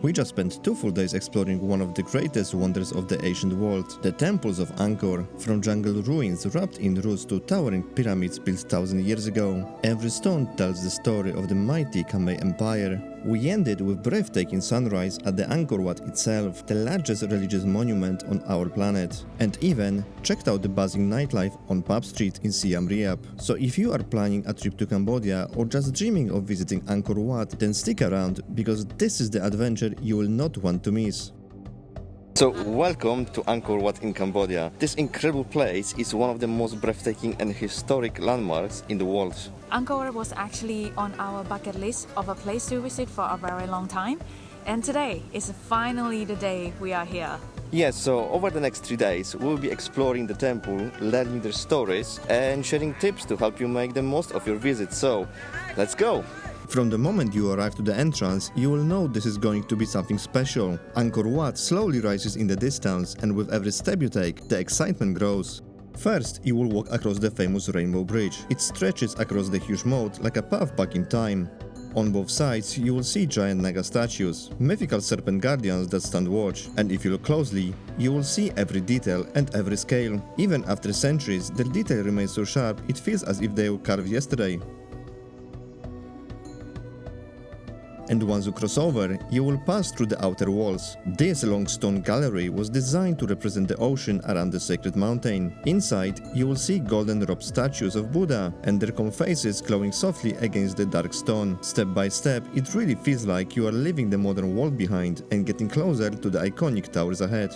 We just spent 2 full days exploring one of the greatest wonders of the ancient world, the temples of Angkor, from jungle ruins wrapped in roots to towering pyramids built 1,000 years ago. Every stone tells the story of the mighty Khmer Empire. We ended with breathtaking sunrise at the Angkor Wat itself, the largest religious monument on our planet, and even checked out the buzzing nightlife on Pub Street in Siem Reap. So if you are planning a trip to Cambodia or just dreaming of visiting Angkor Wat, then stick around, because this is the adventure you will not want to miss. So, welcome to Angkor Wat in Cambodia. This incredible place is one of the most breathtaking and historic landmarks in the world. Angkor was actually on our bucket list of a place to visit for a very long time, and today is finally the day we are here. Yes, so over the next 3 days, we'll be exploring the temple, learning their stories, and sharing tips to help you make the most of your visit. So, let's go! From the moment you arrive to the entrance, you will know this is going to be something special. Angkor Wat slowly rises in the distance, and with every step you take, the excitement grows. First, you will walk across the famous Rainbow Bridge. It stretches across the huge moat like a path back in time. On both sides, you will see giant Naga statues, mythical serpent guardians that stand watch, and if you look closely, you will see every detail and every scale. Even after centuries, their detail remains so sharp, it feels as if they were carved yesterday. And once you cross over, you will pass through the outer walls. This long stone gallery was designed to represent the ocean around the sacred mountain. Inside, you will see golden robed statues of Buddha and their calm faces glowing softly against the dark stone. Step by step, it really feels like you are leaving the modern world behind and getting closer to the iconic towers ahead.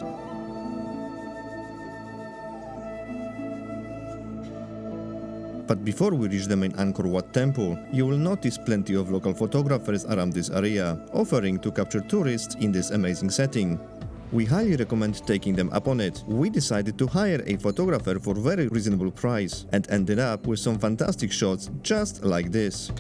But before we reach the main Angkor Wat temple, you will notice plenty of local photographers around this area, offering to capture tourists in this amazing setting. We highly recommend taking them up on it. We decided to hire a photographer for a very reasonable price and ended up with some fantastic shots just like this.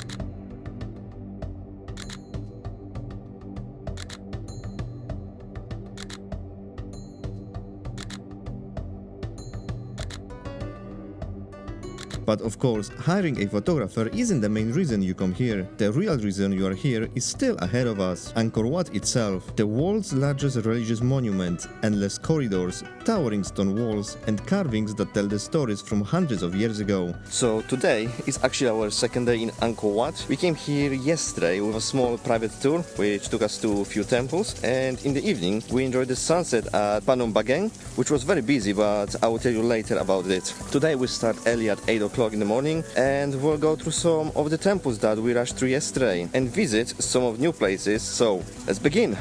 But of course, hiring a photographer isn't the main reason you come here. The real reason you are here is still ahead of us. Angkor Wat itself, the world's largest religious monument, endless corridors, towering stone walls, and carvings that tell the stories from hundreds of years ago. So today is actually our second day in Angkor Wat. We came here yesterday with a small private tour, which took us to a few temples, and in the evening we enjoyed the sunset at Phnom Bageng, which was very busy, but I will tell you later about it. Today we start early at 8 o'clock in the morning, and we'll go through some of the temples that we rushed through yesterday and visit some of new places. So let's begin.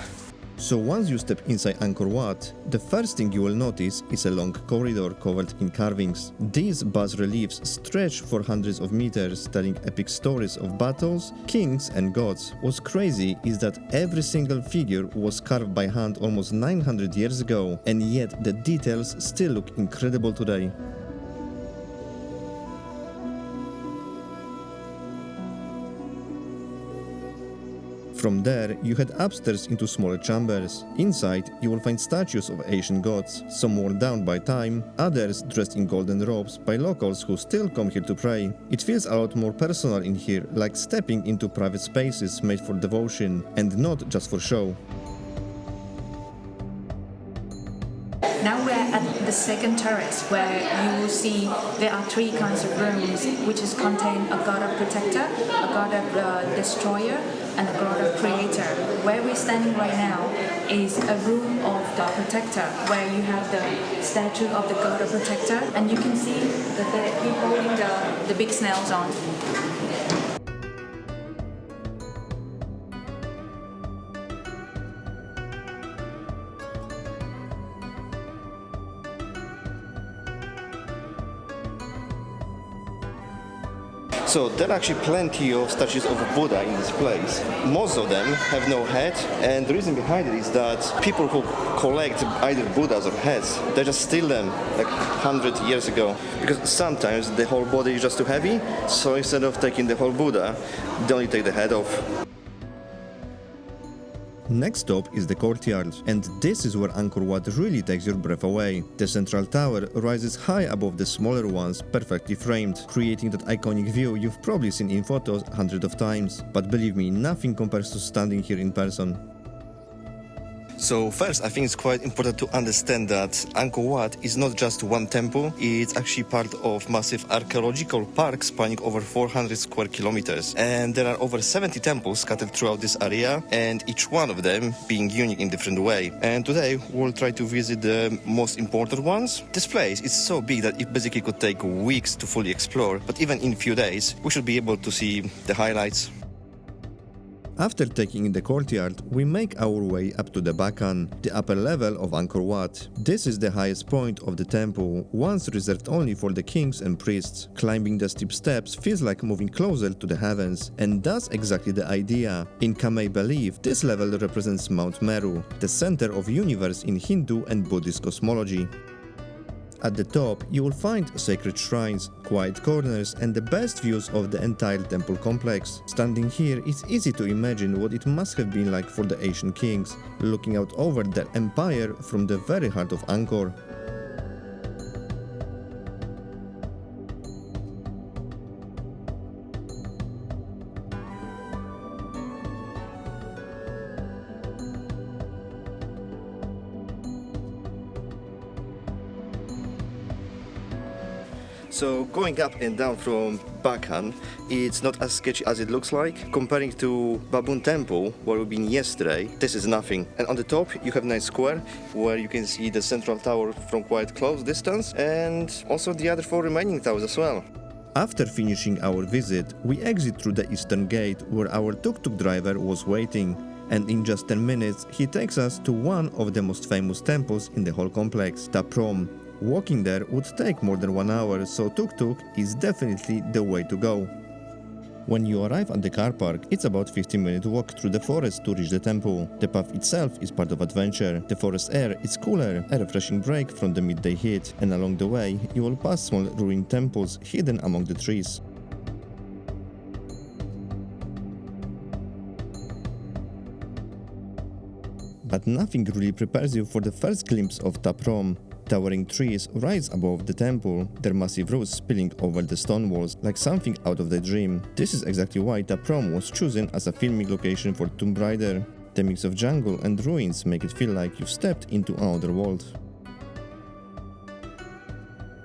So once you step inside Angkor Wat, the first thing you will notice is a long corridor covered in carvings. These bas-reliefs stretch for hundreds of meters, telling epic stories of battles, kings and gods. What's crazy is that every single figure was carved by hand almost 900 years ago, and yet the details still look incredible today. From there, you head upstairs into smaller chambers. Inside, you will find statues of ancient gods, some worn down by time, others dressed in golden robes by locals who still come here to pray. It feels a lot more personal in here, like stepping into private spaces made for devotion, and not just for show. Now we're at the second terrace, where you will see there are 3 kinds of rooms, which is contain a god of protector, a god of destroyer, and a god of creator. Where we're standing right now is a room of the protector, where you have the statue of the god of protector, and you can see that he's holding the big snails on. So there are actually plenty of statues of Buddha in this place. Most of them have no head, and the reason behind it is that people who collect either Buddhas or heads, they just steal them like 100 years ago. Because sometimes the whole body is just too heavy, so instead of taking the whole Buddha, they only take the head off. Next stop is the courtyard, and this is where Angkor Wat really takes your breath away. The central tower rises high above the smaller ones, perfectly framed, creating that iconic view you've probably seen in photos hundreds of times. But believe me, nothing compares to standing here in person. So first, I think it's quite important to understand that Angkor Wat is not just one temple, it's actually part of massive archaeological park spanning over 400 square kilometers. And there are over 70 temples scattered throughout this area, and each one of them being unique in different way. And today, we'll try to visit the most important ones. This place is so big that it basically could take weeks to fully explore, but even in few days, we should be able to see the highlights. After taking in the courtyard, we make our way up to the Bakan, the upper level of Angkor Wat. This is the highest point of the temple, once reserved only for the kings and priests. Climbing the steep steps feels like moving closer to the heavens, and that's exactly the idea. In Khmer belief, this level represents Mount Meru, the center of universe in Hindu and Buddhist cosmology. At the top, you will find sacred shrines, quiet corners, and the best views of the entire temple complex. Standing here, it's easy to imagine what it must have been like for the ancient kings, looking out over their empire from the very heart of Angkor. So going up and down from Bakan, it's not as sketchy as it looks like. Comparing to Baboon Temple, where we've been yesterday, this is nothing. And on the top, you have a nice square, where you can see the central tower from quite close distance, and also the other 4 remaining towers as well. After finishing our visit, we exit through the eastern gate, where our tuk-tuk driver was waiting. And in just 10 minutes, he takes us to one of the most famous temples in the whole complex, Ta Prohm. Walking there would take more than 1 hour, so tuk-tuk is definitely the way to go. When you arrive at the car park, it's about 15-minute walk through the forest to reach the temple. The path itself is part of adventure. The forest air is cooler, a refreshing break from the midday heat, and along the way, you will pass small ruined temples hidden among the trees. But nothing really prepares you for the first glimpse of Ta Prohm. Towering trees rise above the temple, their massive roots spilling over the stone walls like something out of the dream. This is exactly why Ta Prohm was chosen as a filming location for Tomb Raider. The mix of jungle and ruins make it feel like you've stepped into another world.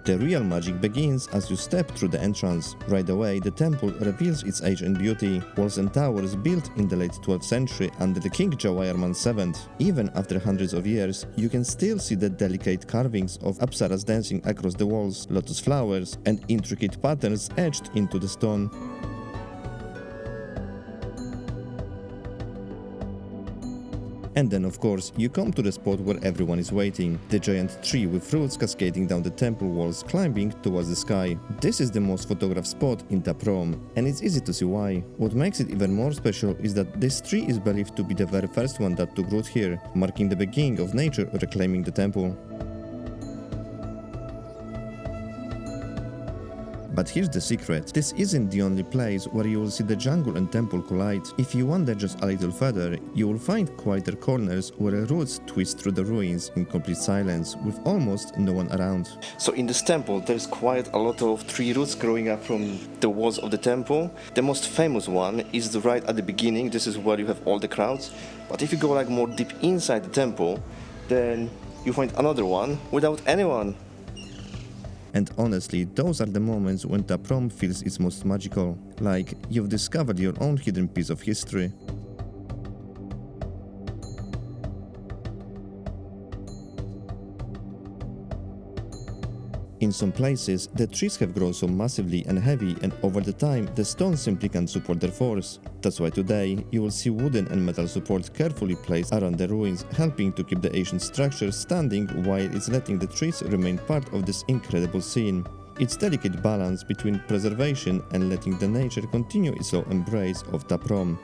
The real magic begins as you step through the entrance. Right away, the temple reveals its age and beauty. Walls and towers built in the late 12th century under the King Jayavarman VII. Even after hundreds of years, you can still see the delicate carvings of apsaras dancing across the walls, lotus flowers, and intricate patterns etched into the stone. And then, of course, you come to the spot where everyone is waiting, the giant tree with roots cascading down the temple walls climbing towards the sky. This is the most photographed spot in Ta Prohm, and it's easy to see why. What makes it even more special is that this tree is believed to be the very first one that took root here, marking the beginning of nature reclaiming the temple. But here's the secret, this isn't the only place where you will see the jungle and temple collide. If you wander just a little further, you will find quieter corners where roots twist through the ruins in complete silence, with almost no one around. So in this temple, there's quite a lot of tree roots growing up from the walls of the temple. The most famous one is right at the beginning, this is where you have all the crowds. But if you go like more deep inside the temple, then you find another one without anyone. And honestly, those are the moments when Ta Prohm feels its most magical, like you've discovered your own hidden piece of history. In some places, the trees have grown so massively and heavy, and over the time, the stones simply can't support their force. That's why today, you will see wooden and metal support carefully placed around the ruins, helping to keep the ancient structure standing while it's letting the trees remain part of this incredible scene. It's delicate balance between preservation and letting the nature continue its slow embrace of Ta Prohm.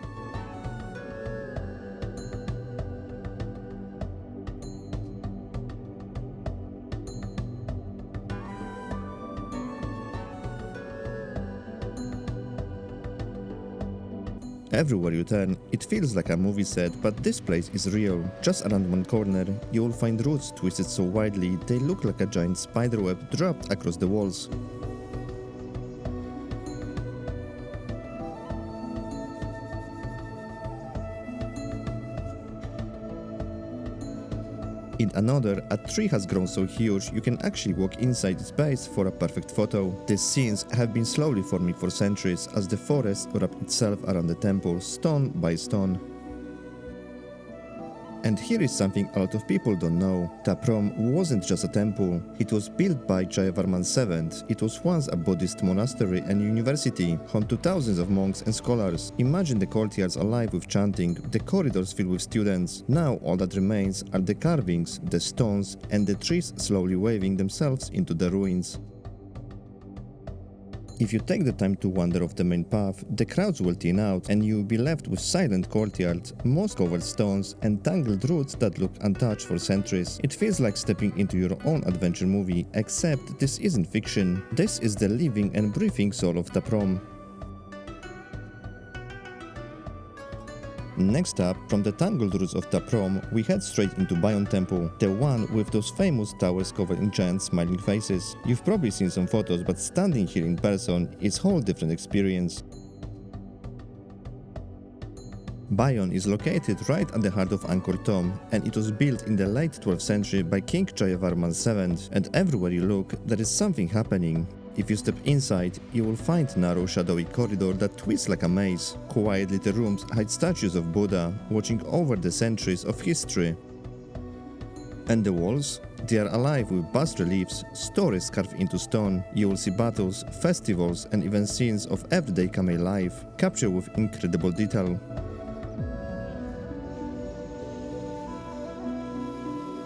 Everywhere you turn, it feels like a movie set, but this place is real. Just around one corner, you will find roots twisted so widely they look like a giant spiderweb dropped across the walls. In another, a tree has grown so huge you can actually walk inside its base for a perfect photo. These scenes have been slowly forming for centuries as the forest wrapped itself around the temple, stone by stone. And here is something a lot of people don't know. Ta Prohm wasn't just a temple. It was built by Jayavarman VII. It was once a Buddhist monastery and university, home to thousands of monks and scholars. Imagine the courtyards alive with chanting, the corridors filled with students. Now all that remains are the carvings, the stones, and the trees slowly waving themselves into the ruins. If you take the time to wander off the main path, the crowds will thin out and you will be left with silent courtyards, moss-covered stones and tangled roots that look untouched for centuries. It feels like stepping into your own adventure movie, except this isn't fiction. This is the living and breathing soul of Ta Prohm. Next up, from the tangled roots of Ta Prohm, we head straight into Bayon Temple, the one with those famous towers covered in giant smiling faces. You've probably seen some photos, but standing here in person is a whole different experience. Bayon is located right at the heart of Angkor Thom, and it was built in the late 12th century by King Jayavarman VII, and everywhere you look, there is something happening. If you step inside, you will find a narrow, shadowy corridor that twists like a maze. Quiet little rooms hide statues of Buddha, watching over the centuries of history. And the walls? They are alive with bas-reliefs, stories carved into stone. You will see battles, festivals, and even scenes of everyday Khmer life, captured with incredible detail.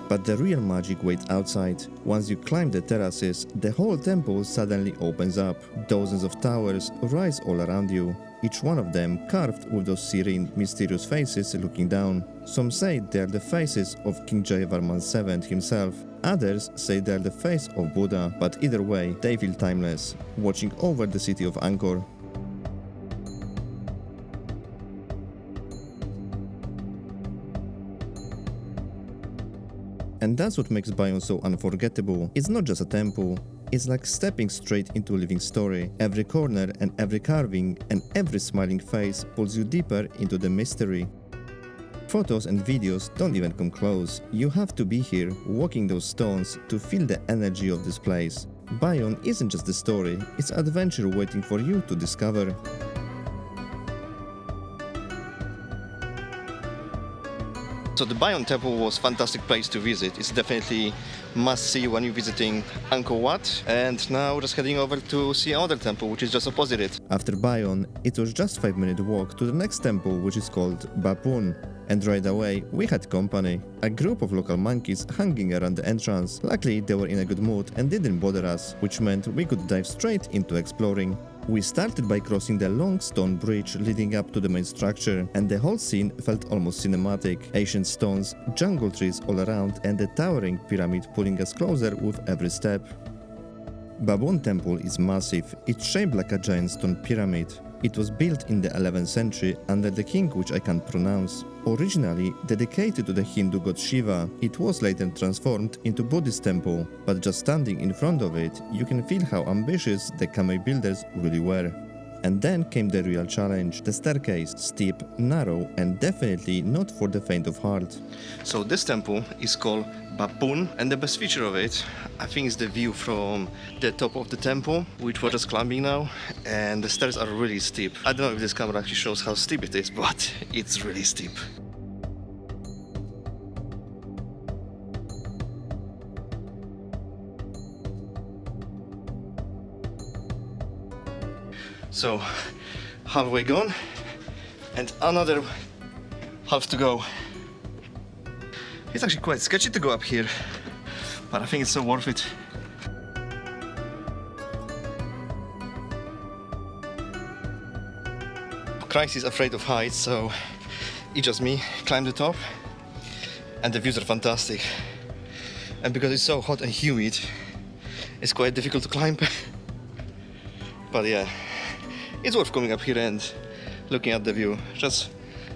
But the real magic waits outside. Once you climb the terraces, the whole temple suddenly opens up. Dozens of towers rise all around you, each one of them carved with those serene, mysterious faces looking down. Some say they are the faces of King Jayavarman VII himself. Others say they are the face of Buddha, but either way, they feel timeless, watching over the city of Angkor. And that's what makes Bayon so unforgettable. It's not just a temple, it's like stepping straight into a living story. Every corner and every carving and every smiling face pulls you deeper into the mystery. Photos and videos don't even come close. You have to be here, walking those stones, to feel the energy of this place. Bayon isn't just a story, it's an adventure waiting for you to discover. So the Bayon Temple was a fantastic place to visit. It's definitely must-see when you're visiting Angkor Wat. And now we're just heading over to see another temple, which is just opposite it. After Bayon, it was just a 5-minute walk to the next temple, which is called Bapun. And right away, we had company. A group of local monkeys hanging around the entrance. Luckily, they were in a good mood and didn't bother us, which meant we could dive straight into exploring. We started by crossing the long stone bridge leading up to the main structure, and the whole scene felt almost cinematic. Ancient stones, jungle trees all around, and the towering pyramid pulling us closer with every step. Bapun Temple is massive. It's shaped like a giant stone pyramid. It was built in the 11th century under the king which I can't pronounce. Originally dedicated to the Hindu god Shiva, it was later transformed into Buddhist temple, but just standing in front of it, you can feel how ambitious the Khmer builders really were. And then came the real challenge, the staircase, steep, narrow, and definitely not for the faint of heart. So this temple is called Bapun, and the best feature of it, I think, is the view from the top of the temple, which we're just climbing now, and the stairs are really steep. I don't know if this camera actually shows how steep it is, but it's really steep. So, halfway gone, and another half to go. It's actually quite sketchy to go up here, but I think it's so worth it. Christ is afraid of heights, so it's just me climb the top, and the views are fantastic. And because it's so hot and humid, it's quite difficult to climb. But yeah, it's worth coming up here and looking at the view. Just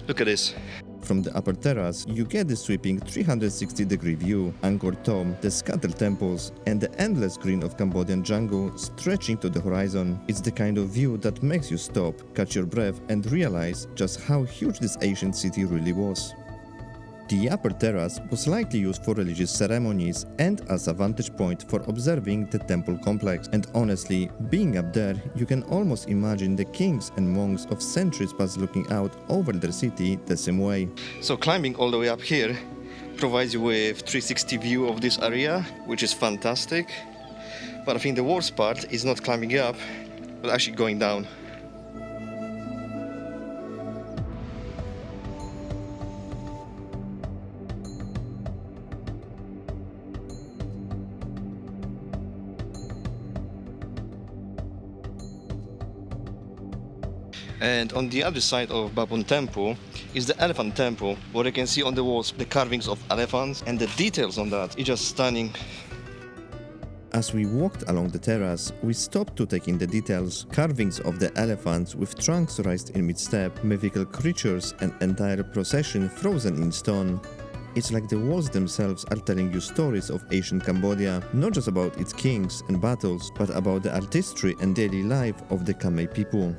look at this. From the upper terrace, you get the sweeping 360-degree view, Angkor Thom, the scattered temples, and the endless green of Cambodian jungle stretching to the horizon. It's the kind of view that makes you stop, catch your breath, and realize just how huge this ancient city really was. The upper terrace was likely used for religious ceremonies and as a vantage point for observing the temple complex. And honestly, being up there, you can almost imagine the kings and monks of centuries past looking out over their city the same way. So climbing all the way up here provides you with 360 view of this area, which is fantastic. But I think the worst part is not climbing up, but actually going down. And on the other side of Babun Temple is the Elephant Temple, where you can see on the walls the carvings of elephants, and the details on that is just stunning. As we walked along the terrace, we stopped to take in the details. Carvings of the elephants with trunks raised in mid-step, mythical creatures, and entire procession frozen in stone. It's like the walls themselves are telling you stories of ancient Cambodia, not just about its kings and battles, but about the artistry and daily life of the Khmer people.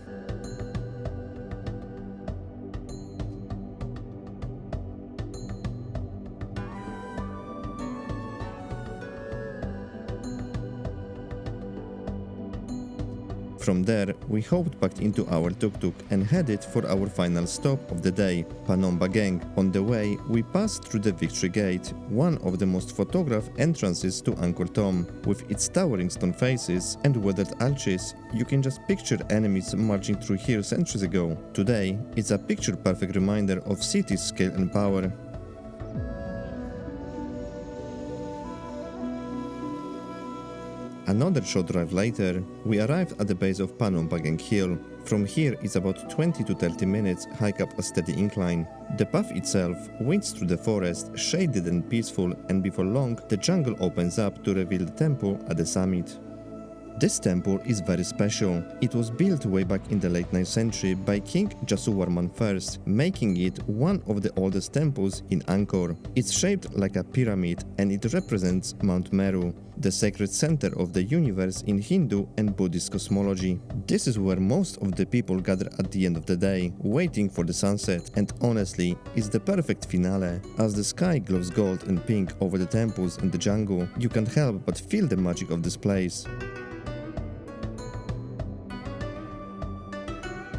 From there, we hopped back into our tuk-tuk and headed for our final stop of the day, Phnom Bagang. On the way, we passed through the Victory Gate, one of the most photographed entrances to Angkor Thom. With its towering stone faces and weathered arches, you can just picture enemies marching through here centuries ago. Today, it's a picture-perfect reminder of city's scale and power. Another short drive later, we arrived at the base of Phnom Bagang Hill. From here, it's about 20 to 30 minutes hike up a steady incline. The path itself winds through the forest, shaded and peaceful, and before long, the jungle opens up to reveal the temple at the summit. This temple is very special. It was built way back in the late 9th century by King Yasovarman I, making it one of the oldest temples in Angkor. It's shaped like a pyramid and it represents Mount Meru, the sacred center of the universe in Hindu and Buddhist cosmology. This is where most of the people gather at the end of the day, waiting for the sunset, and honestly, it's the perfect finale. As the sky glows gold and pink over the temples and the jungle, you can't help but feel the magic of this place.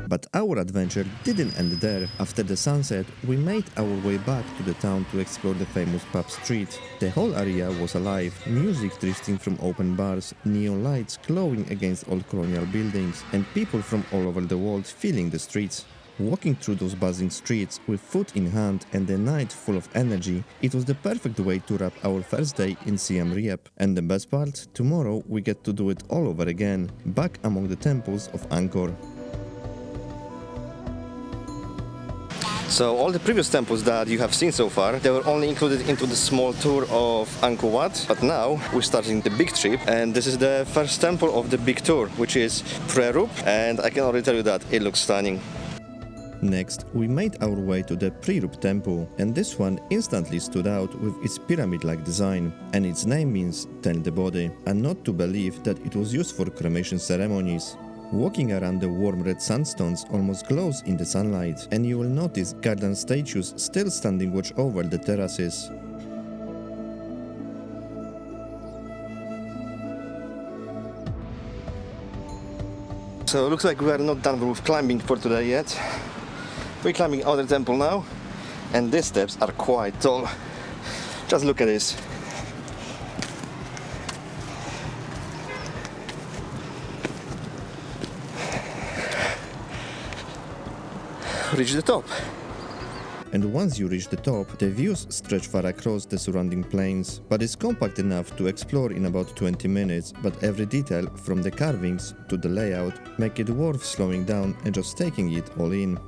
But our adventure didn't end there. After the sunset, we made our way back to the town to explore the famous pub street. The whole area was alive, music drifting from open bars, neon lights glowing against old colonial buildings, and people from all over the world filling the streets. Walking through those buzzing streets with food in hand and a night full of energy, it was the perfect way to wrap our first day in Siem Reap. And the best part, tomorrow we get to do it all over again, back among the temples of Angkor. So all the previous temples that you have seen so far, they were only included into the small tour of Angkor Wat, but now we're starting the big trip, and this is the first temple of the big tour, which is Phra Rup, and I can already tell you that it looks stunning. Next, we made our way to the Phra Rup temple, and this one instantly stood out with its pyramid-like design, and its name means tell the body, and not to believe that it was used for cremation ceremonies. Walking around the warm red sandstones almost glows in the sunlight, and you will notice garden statues still standing watch over the terraces. So it looks like we are not done with climbing for today yet. We're climbing other temple now, and these steps are quite tall. Just look at this. Reach the top. And once you reach the top, the views stretch far across the surrounding plains, but it's compact enough to explore in about 20 minutes, but every detail from the carvings to the layout make it worth slowing down and just taking it all in.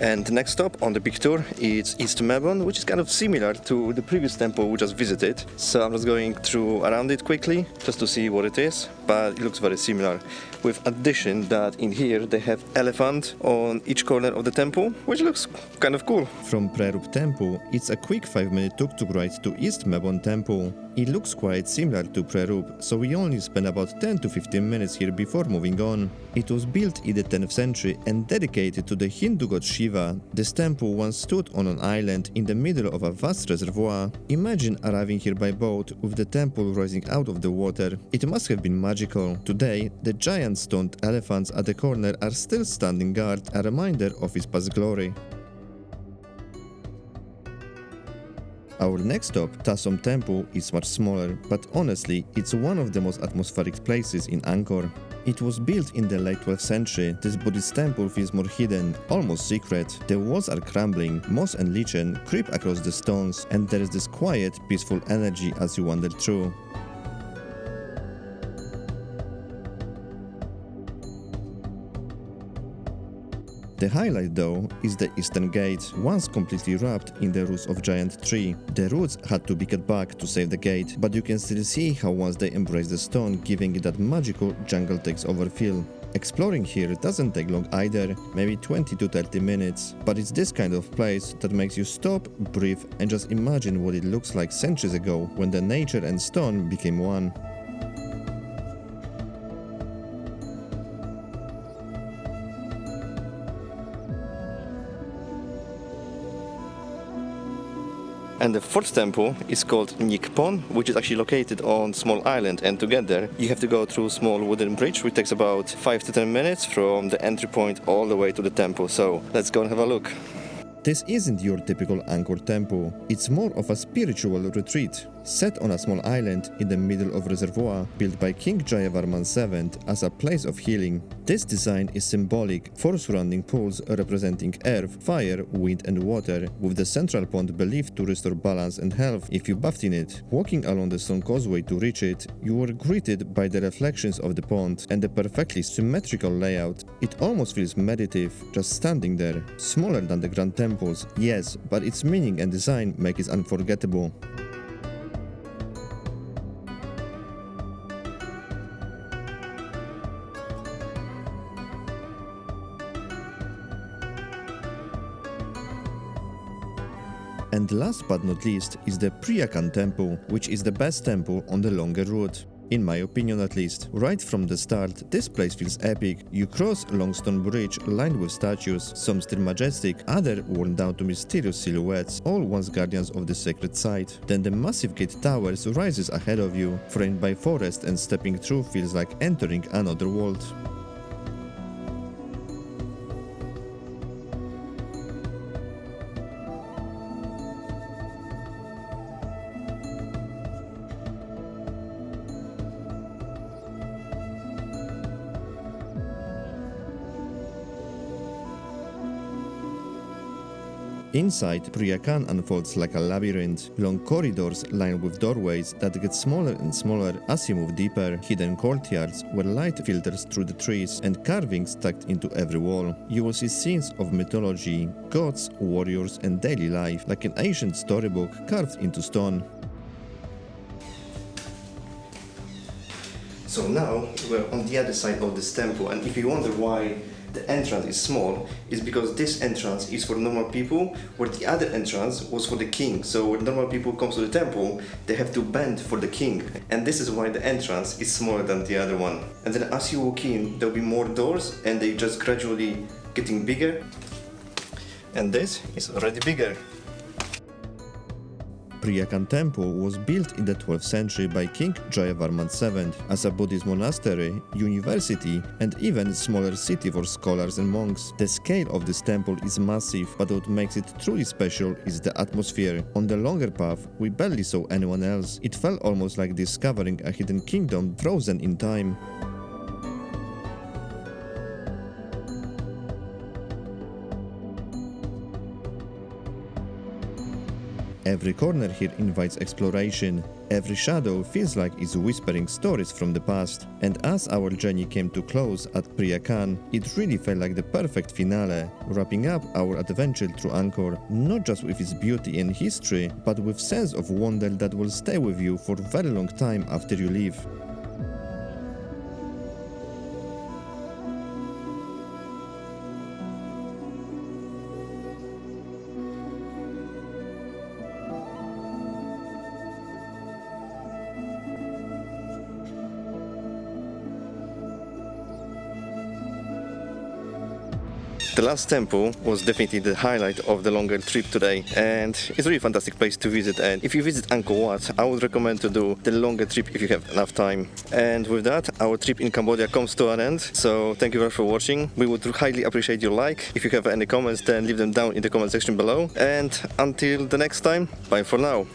And the next stop on the big tour is East Melbourne, which is kind of similar to the previous temple we just visited. So I'm just going through around it quickly just to see what it is, but it looks very similar. With addition that in here they have elephant on each corner of the temple, which looks kind of cool. From Prerup Temple, it's a quick 5-minute tuk-tuk ride to East Melbourne Temple. It looks quite similar to Prerup, so we only spent about 10 to 15 minutes here before moving on. It was built in the 10th century and dedicated to the Hindu god Shiva. This temple once stood on an island in the middle of a vast reservoir. Imagine arriving here by boat with the temple rising out of the water. It must have been magical. Today, the giant stone elephants at the corner are still standing guard, a reminder of its past glory. Our next stop, Tasom Temple, is much smaller, but honestly, it's one of the most atmospheric places in Angkor. It was built in the late 12th century. This Buddhist temple feels more hidden, almost secret. The walls are crumbling, moss and lichen creep across the stones, and there is this quiet, peaceful energy as you wander through. The highlight though is the eastern gate, once completely wrapped in the roots of giant tree. The roots had to be cut back to save the gate, but you can still see how once they embrace the stone, giving it that magical jungle takes over feel. Exploring here doesn't take long either, maybe 20 to 30 minutes, but it's this kind of place that makes you stop, breathe and just imagine what it looks like centuries ago when the nature and stone became one. And the fourth temple is called Nikpon, which is actually located on small island, and together you have to go through a small wooden bridge which takes about 5 to 10 minutes from the entry point all the way to the temple. So let's go and have a look. This isn't your typical Angkor temple, it's more of a spiritual retreat, set on a small island in the middle of reservoir built by King Jayavarman VII as a place of healing. This design is symbolic, 4 surrounding pools representing earth, fire, wind and water, with the central pond believed to restore balance and health if you bathed in it. Walking along the stone causeway to reach it, you were greeted by the reflections of the pond and the perfectly symmetrical layout. It almost feels meditative, just standing there. Smaller than the grand temples, yes, but its meaning and design make it unforgettable. And last but not least is the Priyakan temple, which is the best temple on the longer route. In my opinion at least. Right from the start, this place feels epic. You cross a long stone bridge lined with statues, some still majestic, other worn down to mysterious silhouettes, all once guardians of the sacred site. Then the massive gate towers rises ahead of you, framed by forest, and stepping through feels like entering another world. Inside, Priyakan unfolds like a labyrinth, long corridors lined with doorways that get smaller and smaller as you move deeper, hidden courtyards where light filters through the trees, and carvings tucked into every wall. You will see scenes of mythology, gods, warriors and daily life, like an ancient storybook carved into stone. So now we're on the other side of this temple, and if you wonder why the entrance is small, is because this entrance is for normal people, where the other entrance was for the king. So when normal people come to the temple, they have to bend for the king, and this is why the entrance is smaller than the other one. And then as you walk in, there'll be more doors, and they just gradually getting bigger, and this is already bigger. Priyakan temple was built in the 12th century by King Jayavarman VII as a Buddhist monastery, university and even smaller city for scholars and monks. The scale of this temple is massive, but what makes it truly special is the atmosphere. On the longer path, we barely saw anyone else. It felt almost like discovering a hidden kingdom frozen in time. Every corner here invites exploration. Every shadow feels like it's whispering stories from the past. And as our journey came to close at Preah Khan, it really felt like the perfect finale, wrapping up our adventure through Angkor, not just with its beauty and history, but with sense of wonder that will stay with you for a very long time after you leave. The last temple was definitely the highlight of the longer trip today, and it's a really fantastic place to visit. And if you visit Angkor Wat, I would recommend to do the longer trip if you have enough time. And with that, our trip in Cambodia comes to an end. So thank you very much for watching. We would highly appreciate your like. If you have any comments, then leave them down in the comment section below. And until the next time, bye for now.